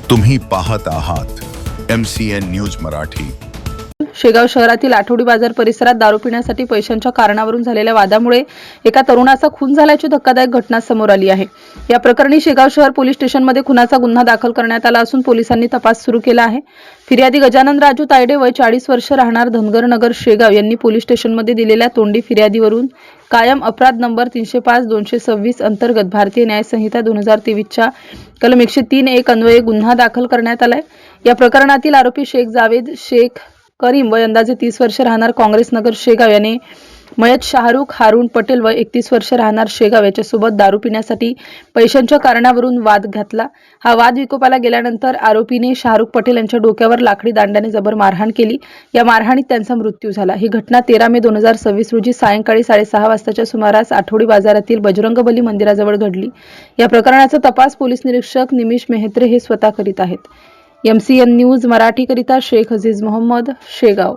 तुम्ही पाहत आहात MCN न्यूज मराठी। शेगाव शहरातील आठवडी बाजार परिसरात दारू पिण्यासाठी पैशांच्या कारणावरून झालेल्या वादामुळे एका तरुणाचा खून झाल्याची धक्कादायक घटना समोर आली आहे। या प्रकरणी शेगाव शहर पोलीस स्टेशनमध्ये खुनाचा गुन्हा दाखल करण्यात आला असून पोलिसांनी तपास सुरू केला आहे। फिर्यादी गजानन राजू तायडे वय 40 वर्ष राहणार धनगर नगर शेगाव यांनी पोलीस स्टेशनमध्ये दिलेल्या तोंडी फिर्यादीवरून कायम अपराध नंबर 305/226 अंतर्गत भारतीय न्याय संहिता 2023 च्या कलम 103(1) अन्वये गुन्हा दाखल करण्यात आलाय। या प्रकरणातील आरोपी शेख जावेद शेख करीम वय अंदाजे 30 वर्ष राहणार काँग्रेस नगर शेगाव याने मयत शाहरुख हारून पटेल वय 31 वर्ष राहणार शेगाव याच्यासोबत दारू पिण्यासाठी पैशांच्या कारणावरून वाद घातला। हा वाद विकोपाला गेल्यानंतर आरोपीने शाहरुख पटेल यांच्या डोक्यावर लाकडी दांड्याने जबर मारहाण केली। या मारहाणीत त्यांचा मृत्यू झाला। ही घटना 13 मे 2026 रोजी सायंकाळी 6:30 वाजताच्या सुमारास आठवडी बाजारातील बजरंगबली मंदिराजवळ घडली। या प्रकरणाचा तपास पोलीस निरीक्षक निमिष मेहत्रे हे स्वतः करीत आहेत। MCN न्यूज मराठी करिता शेख अजीज मोहम्मद, शेगाव।